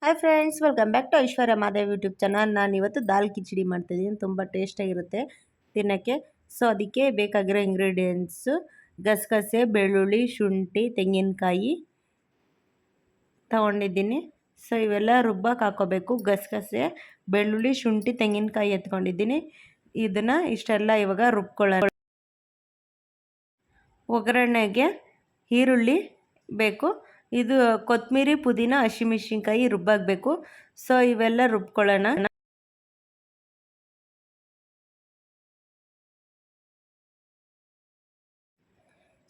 Hi friends, welcome back to Aishwarya Madev YouTube channel. ನಾನು ಇವತ್ತು ದಾಲ್ ಕಿಚಡಿ ಮಾಡ್ತಾಯಿದ್ದೀನಿ. ತುಂಬ ಟೇಸ್ಟಾಗಿರುತ್ತೆ ತಿನ್ನೋಕ್ಕೆ. ಸೊ ಅದಕ್ಕೆ ಬೇಕಾಗಿರೋ ಇಂಗ್ರೀಡಿಯೆಂಟ್ಸು ಗಸಗಸೆ, ಬೆಳ್ಳುಳ್ಳಿ, ಶುಂಠಿ, ತೆಂಗಿನಕಾಯಿ ತೊಗೊಂಡಿದ್ದೀನಿ. ಸೊ ಇವೆಲ್ಲ ರುಬ್ಬಕ್ಕೆ ಹಾಕ್ಕೋಬೇಕು. ಗಸಗಸೆ, ಬೆಳ್ಳುಳ್ಳಿ, ಶುಂಠಿ, ತೆಂಗಿನಕಾಯಿ ಎತ್ಕೊಂಡಿದ್ದೀನಿ. ಇದನ್ನು ಇಷ್ಟೆಲ್ಲ ಇವಾಗ ರುಬ್ಕೊಳ್ಳೋಣ. ಒಗ್ಗರಣೆಗೆ ಈರುಳ್ಳಿ ಬೇಕು. ಇದು ಕೊತ್ತಂಬರಿ, ಪುದೀನ, ಹಸಿಮೆಣ್ಸಿನ್ಕಾಯಿ ರುಬ್ಬಾಗಬೇಕು. ಸೊ ಇವೆಲ್ಲ ರುಬ್ಕೊಳ್ಳೋಣ.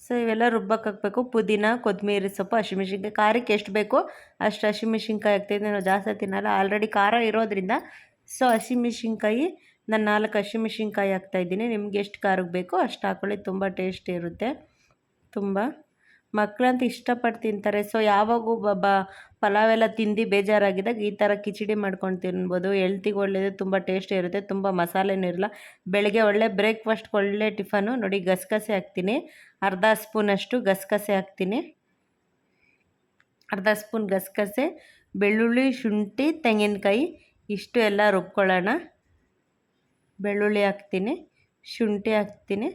ಸೊ ಇವೆಲ್ಲ ರುಬ್ಬಕ್ಕೆ ಹಾಕಬೇಕು. ಪುದೀನ, ಕೊತ್ತಂಬರಿ ಸೊಪ್ಪು, ಹಸಿಮೆಣ್ಸಿನ್ಕಾಯಿ. ಖಾರಕ್ಕೆ ಎಷ್ಟು ಬೇಕೋ ಅಷ್ಟು ಹಸಿಮೆಣ್ಸಿನ್ಕಾಯಿ ಹಾಕ್ತಿದ್ದೀನಿ. ನಾವು ಜಾಸ್ತಿ ತಿನ್ನಲ್ಲ, ಆಲ್ರೆಡಿ ಖಾರ ಇರೋದ್ರಿಂದ. ಸೊ ಹಸಿಮೆಣ್ಸಿನ್ಕಾಯಿ ನಾನು 4 ಹಸಿಮೆಣ್ಸಿನ್ಕಾಯಿ ಹಾಕ್ತಾಯಿದ್ದೀನಿ. ನಿಮ್ಗೆ ಎಷ್ಟು ಖಾರಕ್ಕೆ ಬೇಕೋ ಅಷ್ಟು ಹಾಕ್ಕೊಳ್ಳಿ. ತುಂಬ ಟೇಸ್ಟ್ ಇರುತ್ತೆ. ತುಂಬ ಮಕ್ಕಳಂತೂ ಇಷ್ಟಪಟ್ಟು ತಿಂತಾರೆ. ಸೊ ಯಾವಾಗೂ ಪಲಾವೆಲ್ಲ ತಿಂದು ಬೇಜಾರಾಗಿದ್ದಾಗ ಈ ಥರ ಕಿಚಡಿ ಮಾಡ್ಕೊಂಡು ತಿನ್ಬೋದು. ಹೆಲ್ತಿಗೆ ಒಳ್ಳೆಯದು, ತುಂಬ ಟೇಸ್ಟ್ ಇರುತ್ತೆ, ತುಂಬ ಮಸಾಲೆನೂ ಇರಲ್ಲ. ಬೆಳಗ್ಗೆ ಒಳ್ಳೆ ಬ್ರೇಕ್ಫಾಸ್ಟ್ಗೆ ಒಳ್ಳೆ ಟಿಫನು. ನೋಡಿ, ಗಸಗಸೆ ಹಾಕ್ತೀನಿ, ಅರ್ಧ ಸ್ಪೂನಷ್ಟು ಗಸಗಸೆ ಹಾಕ್ತೀನಿ. ಅರ್ಧ ಸ್ಪೂನ್ ಗಸಗಸೆ, ಬೆಳ್ಳುಳ್ಳಿ, ಶುಂಠಿ, ತೆಂಗಿನಕಾಯಿ ಇಷ್ಟು ಎಲ್ಲ ರುಬ್ಕೊಳ್ಳೋಣ. ಬೆಳ್ಳುಳ್ಳಿ ಹಾಕ್ತೀನಿ, ಶುಂಠಿ ಹಾಕ್ತೀನಿ,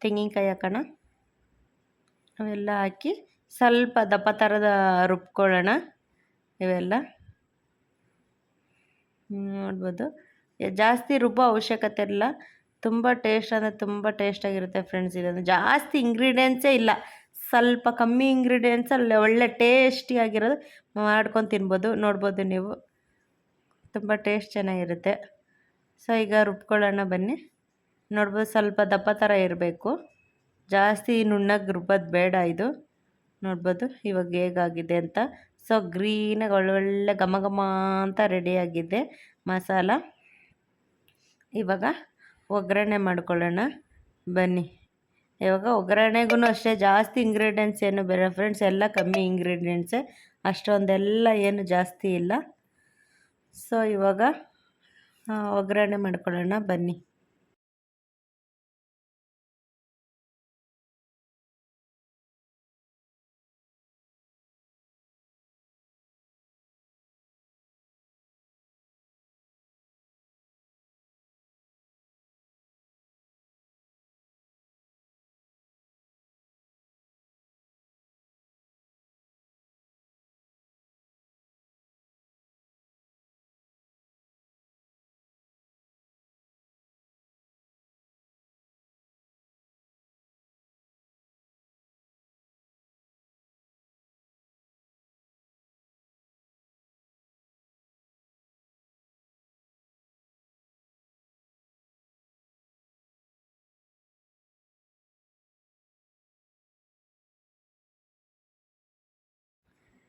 ತೆಂಗಿನಕಾಯಿ ಹಾಕೋಣ. ಅವೆಲ್ಲ ಹಾಕಿ ಸ್ವಲ್ಪ ದಪ್ಪ ಥರದ ರುಬ್ಕೊಳ್ಳೋಣ. ಇವೆಲ್ಲ ನೋಡ್ಬೋದು. ಜಾಸ್ತಿ ರುಬ್ಬೋ ಅವಶ್ಯಕತೆ ಇಲ್ಲ. ತುಂಬ ಟೇಸ್ಟ್ ಅಂದರೆ ತುಂಬ ಟೇಸ್ಟಾಗಿರುತ್ತೆ ಫ್ರೆಂಡ್ಸ್. ಇದನ್ನು ಜಾಸ್ತಿ ಇಂಗ್ರೀಡಿಯೆಂಟ್ಸೇ ಇಲ್ಲ, ಸ್ವಲ್ಪ ಕಮ್ಮಿ ಇಂಗ್ರೀಡಿಯೆಂಟ್ಸಲ್ಲಿ ಒಳ್ಳೆ ಟೇಸ್ಟಿಯಾಗಿರೋದು ಮಾಡ್ಕೊಂಡು ತಿನ್ಬೋದು. ನೋಡ್ಬೋದು ನೀವು, ತುಂಬ ಟೇಸ್ಟ್ ಚೆನ್ನಾಗಿರುತ್ತೆ. ಸೊ ಈಗ ರುಬ್ಕೊಳ್ಳೋಣ ಬನ್ನಿ. ನೋಡ್ಬೋದು, ಸ್ವಲ್ಪ ದಪ್ಪ ಥರ ಇರಬೇಕು, ಜಾಸ್ತಿ ನುಣ್ಣಗೆ ರುಬ್ಬೋದು ಬೇಡ ಇದು. ನೋಡ್ಬೋದು ಇವಾಗ ಹೇಗಾಗಿದೆ ಅಂತ. ಸೊ ಗ್ರೀನಾಗಿ ಒಳ್ಳೊಳ್ಳೆ ಘಮ ಘಮ ಅಂತ ರೆಡಿಯಾಗಿದೆ ಮಸಾಲ. ಇವಾಗ ಒಗ್ಗರಣೆ ಮಾಡ್ಕೊಳ್ಳೋಣ ಬನ್ನಿ. ಇವಾಗ ಒಗ್ಗರಣೆಗೂ ಅಷ್ಟೇ ಜಾಸ್ತಿ ಇಂಗ್ರೀಡಿಯೆಂಟ್ಸ್ ಏನು ಬೇಡ ಫ್ರೆಂಡ್ಸ್, ಎಲ್ಲ ಕಮ್ಮಿ ಇಂಗ್ರೀಡಿಯೆಂಟ್ಸೇ, ಅಷ್ಟೊಂದೆಲ್ಲ ಏನು ಜಾಸ್ತಿ ಇಲ್ಲ. ಸೊ ಇವಾಗ ಒಗ್ಗರಣೆ ಮಾಡ್ಕೊಳ್ಳೋಣ ಬನ್ನಿ.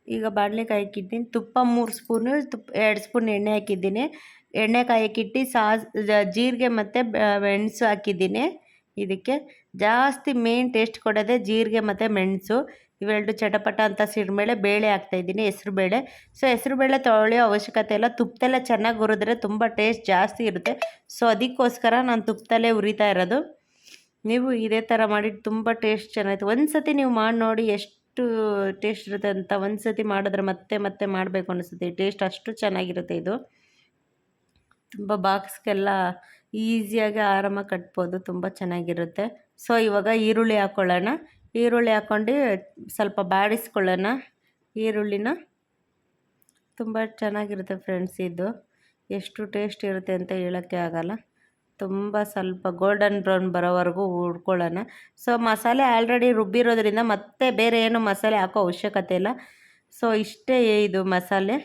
ಈಗ ಬಾಣಲೆ ಕಾಯಕ್ಕಿದ್ದೀನಿ. ತುಪ್ಪ 3 ಸ್ಪೂನು, 2 ಸ್ಪೂನ್ ಎಣ್ಣೆ ಹಾಕಿದ್ದೀನಿ. ಎಣ್ಣೆ ಕಾಯಕ್ಕಿಟ್ಟು ಜೀರಿಗೆ ಮತ್ತು ಮೆಣಸು ಹಾಕಿದ್ದೀನಿ. ಇದಕ್ಕೆ ಜಾಸ್ತಿ ಮೇನ್ ಟೇಸ್ಟ್ ಕೊಡೋದೇ ಜೀರಿಗೆ ಮತ್ತು ಮೆಣಸು. ಇವೆರಡು ಚಟಪಟ ಅಂತ ಸಿಡಿಮೇಳೆ. ಬೇಳೆ ಹಾಕ್ತಾಯಿದ್ದೀನಿ, ಹೆಸರುಬೇಳೆ. ಸೊ ಹೆಸರುಬೇಳೆ ತೊಳೆಯೋ ಅವಶ್ಯಕತೆ ಇಲ್ಲ, ತುಪ್ಪದಲ್ಲೇ ಚೆನ್ನಾಗಿ ಹುರಿದ್ರೆ ತುಂಬ ಟೇಸ್ಟ್ ಜಾಸ್ತಿ ಇರುತ್ತೆ. ಸೊ ಅದಕ್ಕೋಸ್ಕರ ನಾನು ತುಪ್ಪದಲ್ಲೇ ಹುರಿತಾ ಇರೋದು. ನೀವು ಇದೇ ಥರ ಮಾಡಿ ತುಂಬ ಟೇಸ್ಟ್ ಚೆನ್ನಾಗಿತ್ತು. ಒಂದು ಸತಿ ನೀವು ಮಾಡಿ ನೋಡಿ ಎಷ್ಟು ಟೇಸ್ಟ್ ಇರುತ್ತೆ ಅಂತ. ಒಂದು ಸತಿ ಮಾಡಿದ್ರೆ ಮತ್ತೆ ಮತ್ತೆ ಮಾಡಬೇಕು ಅನಿಸುತ್ತೆ. ಟೇಸ್ಟ್ ಅಷ್ಟು ಚೆನ್ನಾಗಿರುತ್ತೆ ಇದು. ತುಂಬ ಬಾಕ್ಸ್ಗೆಲ್ಲ ಈಸಿಯಾಗಿ ಆರಾಮಾಗಿ ಕಟ್ಬೋದು, ತುಂಬ ಚೆನ್ನಾಗಿರುತ್ತೆ. ಸೊ ಇವಾಗ ಈರುಳ್ಳಿ ಹಾಕ್ಕೊಳ್ಳೋಣ. ಈರುಳ್ಳಿ ಹಾಕ್ಕೊಂಡು ಸ್ವಲ್ಪ ಬಾಡಿಸ್ಕೊಳ್ಳೋಣ ಈರುಳ್ಳಿನ. ತುಂಬ ಚೆನ್ನಾಗಿರುತ್ತೆ ಫ್ರೆಂಡ್ಸ್ ಇದು. ಎಷ್ಟು ಟೇಸ್ಟ್ ಇರುತ್ತೆ ಅಂತ ಹೇಳೋಕ್ಕೆ ಆಗಲ್ಲ. ತುಂಬ ಸ್ವಲ್ಪ ಗೋಲ್ಡನ್ ಬ್ರೌನ್ ಬರೋವರೆಗೂ ಹುರ್ಕೊಳ್ಳೋಣ. ಸೊ ಮಸಾಲೆ ಆಲ್ರೆಡಿ ರುಬ್ಬಿರೋದ್ರಿಂದ ಮತ್ತೆ ಬೇರೆ ಏನು ಮಸಾಲೆ ಹಾಕೋ ಅವಶ್ಯಕತೆ ಇಲ್ಲ. ಸೊ ಇಷ್ಟೇ ಇದು ಮಸಾಲೆ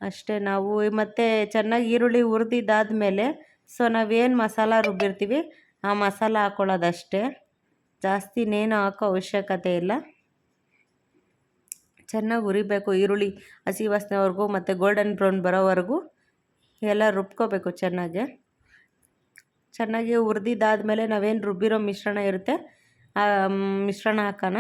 ಅಷ್ಟೇ. ನಾವು ಮತ್ತು ಚೆನ್ನಾಗಿ ಈರುಳ್ಳಿ ಹುರಿದಿದ್ದಾದಮೇಲೆ ಸೊ ನಾವೇನು ಮಸಾಲ ರುಬ್ಬಿರ್ತೀವಿ ಆ ಮಸಾಲ ಹಾಕ್ಕೊಳ್ಳೋದಷ್ಟೇ, ಜಾಸ್ತಿ ಇನ್ನೇನು ಹಾಕೋ ಅವಶ್ಯಕತೆ ಇಲ್ಲ. ಚೆನ್ನಾಗಿ ಹುರಿಬೇಕು ಈರುಳ್ಳಿ, ಹಸಿ ವಾಸನೆವರೆಗೂ ಮತ್ತು ಗೋಲ್ಡನ್ ಬ್ರೌನ್ ಬರೋವರೆಗೂ ಎಲ್ಲ ರುಬ್ಕೋಬೇಕು ಚೆನ್ನಾಗಿ. ಹುರಿದಿದ್ದಾದಮೇಲೆ ನಾವೇನು ರುಬ್ಬಿರೋ ಮಿಶ್ರಣ ಇರುತ್ತೆ ಆ ಮಿಶ್ರಣ ಹಾಕೋಣ.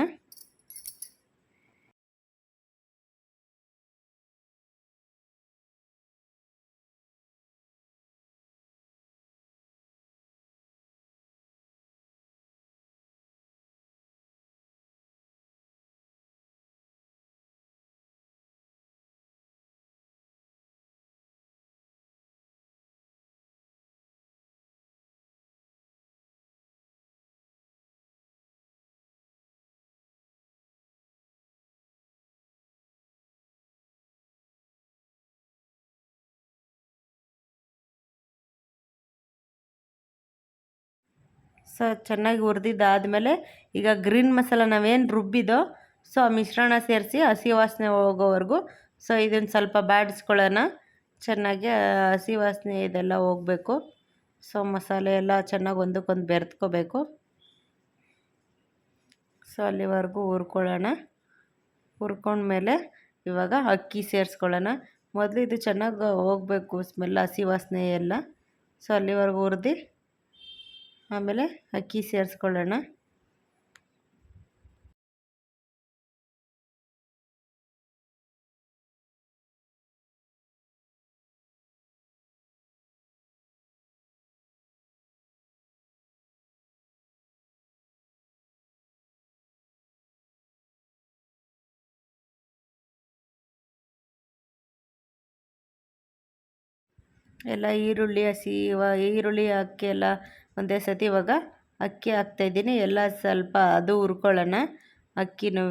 ಸೊ ಚೆನ್ನಾಗಿ ಹುರಿದಿದ್ದಾದಮೇಲೆ ಈಗ ಗ್ರೀನ್ ಮಸಾಲ ನಾವೇನು ರುಬ್ಬಿದೋ ಸೊ ಆ ಮಿಶ್ರಣ ಸೇರಿಸಿ ಹಸಿ ವಾಸನೆ ಹೋಗೋವರೆಗೂ ಸೊ ಇದನ್ನು ಸ್ವಲ್ಪ ಬಾಡಿಸ್ಕೊಳ್ಳೋಣ. ಚೆನ್ನಾಗಿ ಹಸಿ ವಾಸನೆ ಇದೆಲ್ಲ ಹೋಗಬೇಕು. ಸೊ ಮಸಾಲೆ ಎಲ್ಲ ಚೆನ್ನಾಗಿ ಒಂದಕ್ಕೊಂದು ಬೆರೆತ್ಕೋಬೇಕು. ಸೊ ಅಲ್ಲಿವರೆಗೂ ಹುರ್ಕೊಳ್ಳೋಣ. ಹುರ್ಕೊಂಡ್ಮೇಲೆ ಇವಾಗ ಅಕ್ಕಿ ಸೇರಿಸ್ಕೊಳ್ಳೋಣ. ಮೊದಲು ಇದು ಚೆನ್ನಾಗಿ ಹೋಗಬೇಕು ಸ್ಮೆಲ್, ಹಸಿ ವಾಸನೆ ಎಲ್ಲ. ಸೊ ಅಲ್ಲಿವರೆಗೂ ಹುರಿದು ಆಮೇಲೆ ಅಕ್ಕಿ ಸೇರಿಸ್ಕೊಳ್ಳೋಣ. ಎಲ್ಲ ಈರುಳ್ಳಿ ಈರುಳ್ಳಿ ಅಕ್ಕಿ ಎಲ್ಲ ಒಂದೇ ಸತಿ ಇವಾಗ ಅಕ್ಕಿ ಹಾಕ್ತಾಯಿದ್ದೀನಿ. ಎಲ್ಲ ಸ್ವಲ್ಪ ಅದು ಹುರ್ಕೊಳ್ಳೋಣ. ಅಕ್ಕಿನೂ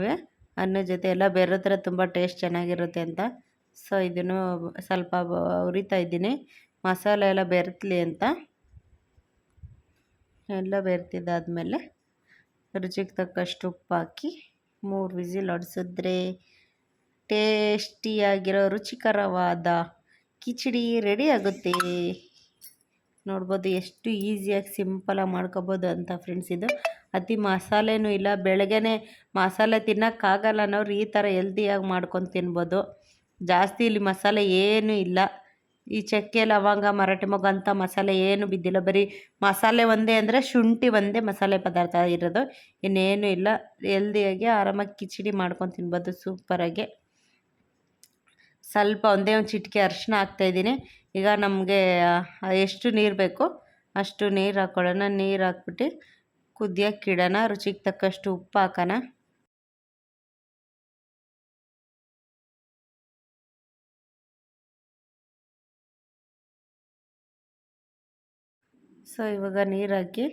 ಅನ್ನ ಜೊತೆ ಎಲ್ಲ ಬೆರೆದ್ರೆ ತುಂಬ ಟೇಸ್ಟ್ ಚೆನ್ನಾಗಿರುತ್ತೆ ಅಂತ. ಸೊ ಇದನ್ನು ಸ್ವಲ್ಪ ಹುರಿತಾ ಇದ್ದೀನಿ, ಮಸಾಲೆ ಎಲ್ಲ ಬೆರೆತಲಿ ಅಂತ. ಎಲ್ಲ ಬೆರೆತಿದ್ದಾದಮೇಲೆ ರುಚಿಗೆ ತಕ್ಕಷ್ಟು ಉಪ್ಪು ಹಾಕಿ 3 ವಿಸಿಲ್ ಹೊಡೆಸಿದ್ರೆ ಟೇಸ್ಟಿಯಾಗಿರೋ ರುಚಿಕರವಾದ ಕಿಚಡಿ ರೆಡಿ ಆಗುತ್ತೆ. ನೋಡ್ಬೋದು ಎಷ್ಟು ಈಸಿಯಾಗಿ ಸಿಂಪಲಾಗಿ ಮಾಡ್ಕೊಬೋದು ಅಂತ ಫ್ರೆಂಡ್ಸ್. ಇದು ಅತಿ ಮಸಾಲೆನೂ ಇಲ್ಲ. ಬೆಳಗ್ಗೆನೇ ಮಸಾಲೆ ತಿನ್ನೋಕ್ಕಾಗಲ್ಲ ಅನ್ನೋರು ಈ ಥರ ಹೆಲ್ದಿಯಾಗಿ ಮಾಡ್ಕೊಂಡು ತಿನ್ಬೋದು. ಜಾಸ್ತಿ ಇಲ್ಲಿ ಮಸಾಲೆ ಏನೂ ಇಲ್ಲ. ಈ ಚಕ್ಕೆ ಲವಂಗ ಮರಾಠಿ ಮೊಗ್ಗು ಅಂಥ ಮಸಾಲೆ ಏನು ಬಿದ್ದಿಲ್ಲ. ಬರೀ ಮಸಾಲೆ ಒಂದೇ ಅಂದರೆ ಶುಂಠಿ ಒಂದೇ ಮಸಾಲೆ ಪದಾರ್ಥ ಇರೋದು, ಇನ್ನೇನು ಇಲ್ಲ. ಹೆಲ್ದಿಯಾಗಿ ಆರಾಮಾಗಿ ಕಿಚಡಿ ಮಾಡ್ಕೊಂಡು ತಿನ್ಬೋದು ಸೂಪರಾಗಿ. ಸ್ವಲ್ಪ ಒಂದೇ ಒಂದು ಚಿಟಿಕೆ ಅರಿಶಿನ ಹಾಕ್ತಾಯಿದ್ದೀನಿ. ಈಗ ನಮಗೆ ಎಷ್ಟು ನೀರು ಬೇಕೋ ಅಷ್ಟು ನೀರು ಹಾಕ್ಕೊಳ್ಳೋಣ. ನೀರು ಹಾಕ್ಬಿಟ್ಟು ಕುದಿಯೋಕ್ಕೆ ಇಡೋಣ. ರುಚಿಗೆ ತಕ್ಕಷ್ಟು ಉಪ್ಪು ಹಾಕೋಣ. ಸೊ ಇವಾಗ ನೀರು ಹಾಕಿ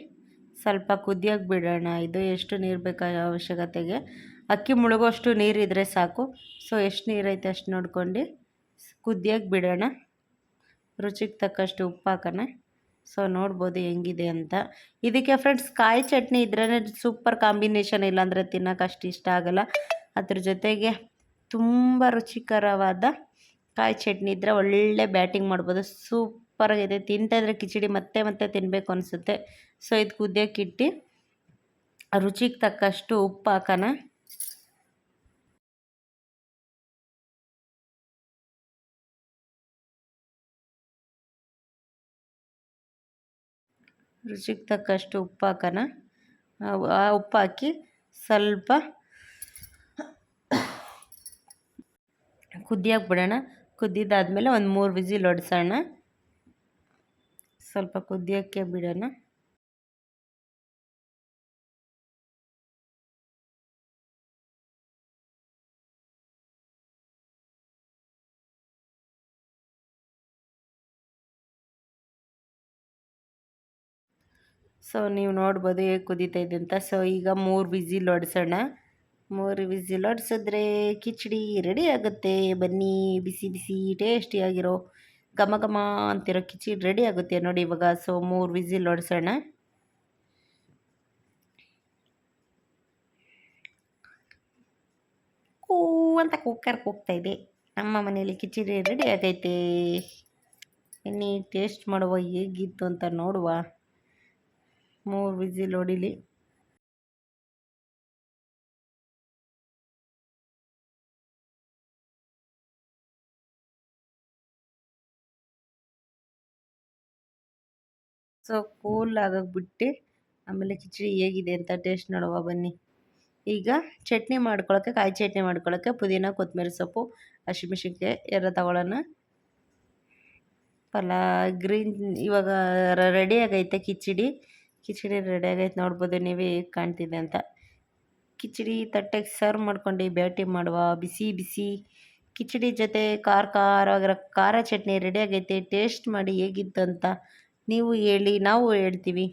ಸ್ವಲ್ಪ ಕುದಿಯೋಕ್ಕೆ ಬಿಡೋಣ. ಇದು ಎಷ್ಟು ನೀರು ಬೇಕು ಅವಶ್ಯಕತೆಗೆ, ಅಕ್ಕಿ ಮುಳುಗೋಷ್ಟು ನೀರಿದ್ದರೆ ಸಾಕು. ಸೊ ಎಷ್ಟು ನೀರೈತೆ ಅಷ್ಟು ನೋಡ್ಕೊಂಡು ಕುದಿಯೋಕ್ಕೆ ಬಿಡೋಣ. ರುಚಿಗೆ ತಕ್ಕಷ್ಟು ಉಪ್ಪು ಹಾಕೋಣ. ಸೊ ನೋಡ್ಬೋದು ಹೆಂಗಿದೆ ಅಂತ. ಇದಕ್ಕೆ ಫ್ರೆಂಡ್ಸ್ ಕಾಯಿ ಚಟ್ನಿ ಇದ್ರೇ ಸೂಪರ್ ಕಾಂಬಿನೇಷನ್, ಇಲ್ಲಾಂದರೆ ತಿನ್ನೋಕೆ ಅಷ್ಟು ಇಷ್ಟ ಆಗೋಲ್ಲ. ಅದ್ರ ಜೊತೆಗೆ ತುಂಬ ರುಚಿಕರವಾದ ಕಾಯಿ ಚಟ್ನಿ ಇದ್ದರೆ ಒಳ್ಳೆ ಬ್ಯಾಟಿಂಗ್ ಮಾಡ್ಬೋದು. ಸೂಪರಾಗಿದೆ. ತಿಂತಾಯಿದ್ರೆ ಕಿಚಡಿ ಮತ್ತೆ ಮತ್ತೆ ತಿನ್ನಬೇಕು ಅನಿಸುತ್ತೆ. ಸೊ ಇದು ಕುದಿಯೋಕ್ಕಿಟ್ಟು ರುಚಿಗೆ ತಕ್ಕಷ್ಟು ಉಪ್ಪು ಹಾಕೋಣ. ರುಚಿಗೆ ತಕ್ಕಷ್ಟು ಉಪ್ಪು ಹಾಕೋಣ. ಆ ಉಪ್ಪು ಹಾಕಿ ಸ್ವಲ್ಪ ಕುದಿಯೋಕ್ಕೆ ಬಿಡೋಣ. ಕುದ್ದಿದ್ದಾದಮೇಲೆ ಒಂದು 3 ವಿಸಿಲ್ ಹೊಡ್ಸೋಣ. ಸ್ವಲ್ಪ ಕುದಿಯೋಕ್ಕೆ ಬಿಡೋಣ. ಸೊ ನೀವು ನೋಡ್ಬೋದು ಹೇಗೆ ಕುದೀತಾ ಇದೆ ಅಂತ. ಸೊ ಈಗ 3 ವಿಸಿಲ್ ಹೊಡ್ಸೋಣ. 3 ವಿಸಿಲ್ ಹೊಡ್ಸಿದ್ರೆ ಕಿಚಡಿ ರೆಡಿ ಆಗುತ್ತೆ. ಬನ್ನಿ, ಬಿಸಿ ಬಿಸಿ ಟೇಸ್ಟಿಯಾಗಿರೋ ಘಮ ಘಮ ಅಂತಿರೋ ಕಿಚಡಿ ರೆಡಿ ಆಗುತ್ತೆ ನೋಡಿ ಇವಾಗ. ಸೊ 3 ವಿಸಿಲ್ ಹೊಡ್ಸೋಣ. ಕೂ ಅಂತ ಕುಕ್ಕರ್ ಕೂಗ್ತಾ ಇದೆ. ನಮ್ಮ ಮನೆಯಲ್ಲಿ ಕಿಚಡಿ ರೆಡಿ ಆಗೈತೆ. ಬನ್ನಿ ಟೇಸ್ಟ್ ಮಾಡುವ ಹೇಗಿತ್ತು ಅಂತ ನೋಡುವ. 3 ವಿಸಿಲ್ ಹೊಡಿಲಿ. ಸೊ ಕೂಲ್ ಆಗೋಗ್ಬಿಟ್ಟು ಆಮೇಲೆ ಕಿಚಡಿ ಹೇಗಿದೆ ಅಂತ ಟೇಸ್ಟ್ ನೋಡುವ ಬನ್ನಿ. ಈಗ ಚಟ್ನಿ ಮಾಡ್ಕೊಳ್ಳೋಕ್ಕೆ, ಕಾಯಿ ಚಟ್ನಿ ಮಾಡ್ಕೊಳ್ಳೋಕ್ಕೆ ಪುದೀನ, ಕೊತ್ತಂಬರಿ ಸೊಪ್ಪು, ಹಸಿಮೆಣಸಿನ್ಕಾಯಿ ಎಲ್ಲ ತಗೊಳ್ಳೋಣ. ಗ್ರೀನ್ ಇವಾಗ ರೆಡಿ ಆಗೈತೆ ಕಿಚಡಿ. ಕಿಚಡಿ ರೆಡಿ ಆಗೈತೆ ನೋಡ್ಬೋದು ನೀವೇ ಹೇಗೆ ಕಾಣ್ತಿದೆ ಅಂತ. ಕಿಚಡಿ ತಟ್ಟೆಗೆ ಸರ್ವ್ ಮಾಡ್ಕೊಂಡು ಬ್ಯಾಟಿ ಮಾಡುವ. ಬಿಸಿ ಬಿಸಿ ಕಿಚಡಿ ಜೊತೆ ಖಾರವಾಗಿರೋ ಖಾರ ಚಟ್ನಿ ರೆಡಿ ಆಗೈತೆ. ಟೇಸ್ಟ್ ಮಾಡಿ ಹೇಗಿತ್ತು ಅಂತ ನೀವು ಹೇಳಿ, ನಾವು ಹೇಳ್ತೀವಿ.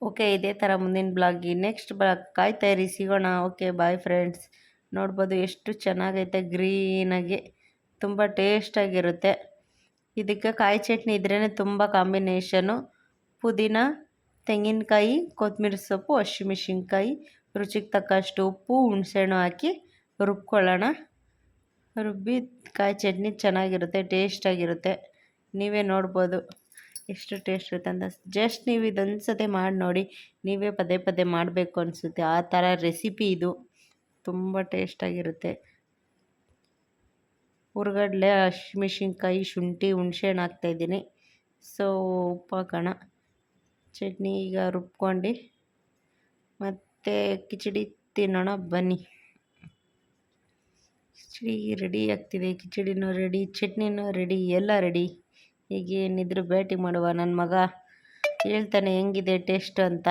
ಓಕೆ, ಇದೇ ಥರ ಮುಂದಿನ ಬ್ಲಾಗಿ ನೆಕ್ಸ್ಟ್ ಕಾಯ್ತಾ ಇರಿ, ಸಿಗೋಣ. Okay, bye friends. ನೋಡ್ಬೋದು ಎಷ್ಟು ಚೆನ್ನಾಗೈತೆ ಗ್ರೀನಾಗಿ, ತುಂಬ ಟೇಸ್ಟಾಗಿರುತ್ತೆ. ಇದಕ್ಕೆ ಕಾಯಿ ಚಟ್ನಿ ಇದ್ರೇ ತುಂಬ ಕಾಂಬಿನೇಷನು. ಪುದೀನ ತೆಂಗಿನಕಾಯಿ, ಕೊತ್ತಂಬರಿ ಸೊಪ್ಪು, ಹಸಿಮೆಣ್ಸಿನ್ಕಾಯಿ, ರುಚಿಗೆ ತಕ್ಕಷ್ಟು ಉಪ್ಪು, ಹುಣಸೆಹಣ್ಣು ಹಾಕಿ ರುಬ್ಕೊಳ್ಳೋಣ. ರುಬ್ಬಿ ಕಾಯಿ ಚಟ್ನಿ ಚೆನ್ನಾಗಿರುತ್ತೆ, ಟೇಸ್ಟಾಗಿರುತ್ತೆ. ನೀವೇ ನೋಡ್ಬೋದು ಎಷ್ಟು ಟೇಸ್ಟ್ ಇರುತ್ತೆ ಅಂತ. ಜಸ್ಟ್ ನೀವು ಇದೊಂದು ಸತಿ ಮಾಡಿ ನೋಡಿ, ನೀವೇ ಪದೇ ಪದೇ ಮಾಡಬೇಕು ಅನಿಸುತ್ತೆ. ಆ ಥರ ರೆಸಿಪಿ ಇದು, ತುಂಬ ಟೇಸ್ಟಾಗಿರುತ್ತೆ. ಹುರ್ಗಡ್ಲೆ, ಹಸಿಮೆಣ್ಸಿನ್ಕಾಯಿ, ಶುಂಠಿ, ಹುಣಸೆಹಣ್ಣು ಹಾಕ್ತಾಯಿದ್ದೀನಿ. ಸೊ ಉಪ್ಪು ಹಾಕೋಣ. ಚಟ್ನಿ ಈಗ ರುಬ್ಕೊಂಡು ಮತ್ತು ಕಿಚಡಿ ತಿನ್ನೋಣ ಬನ್ನಿ. ಕಿಚಡಿ ರೆಡಿ ಆಗ್ತಿದೆ, ಕಿಚಡಿನೂ ರೆಡಿ, ಚಟ್ನಿನೂ ರೆಡಿ, ಎಲ್ಲ ರೆಡಿ. ಈಗ ಏನಿದ್ರು ಭೇಟಿ ಮಾಡುವ. ನನ್ನ ಮಗ ಹೇಳ್ತಾನೆ ಹೆಂಗಿದೆ ಟೇಸ್ಟ್ ಅಂತ.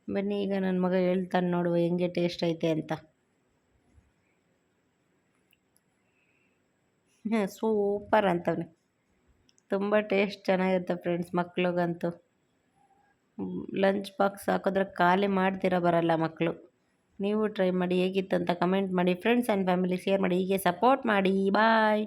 ಬನ್ನಿ ಈಗ ನನ್ನ ಮಗ ಹೇಳ್ತಾನೆ, ನೋಡುವ ಹೆಂಗೆ ಟೇಸ್ಟ್ ಐತೆ ಅಂತ. ಸೂಪರ್ ಅಂತವನೆ. ತುಂಬ ಟೇಸ್ಟ್ ಚೆನ್ನಾಗಿರುತ್ತೆ ಫ್ರೆಂಡ್ಸ್. ಮಕ್ಳಿಗಂತೂ ಲಂಚ್ ಬಾಕ್ಸ್ ಹಾಕಿದ್ರೆ ಖಾಲಿ ಮಾಡ್ತೀರ ಬರಲ್ಲ ಮಕ್ಕಳು. ನೀವು ಟ್ರೈ ಮಾಡಿ, ಹೇಗಿತ್ತು ಅಂತ ಕಮೆಂಟ್ ಮಾಡಿ. ಫ್ರೆಂಡ್ಸ್ ಆ್ಯಂಡ್ ಫ್ಯಾಮಿಲಿ ಶೇರ್ ಮಾಡಿ, ಹೀಗೆ ಸಪೋರ್ಟ್ ಮಾಡಿ. ಬಾಯ್.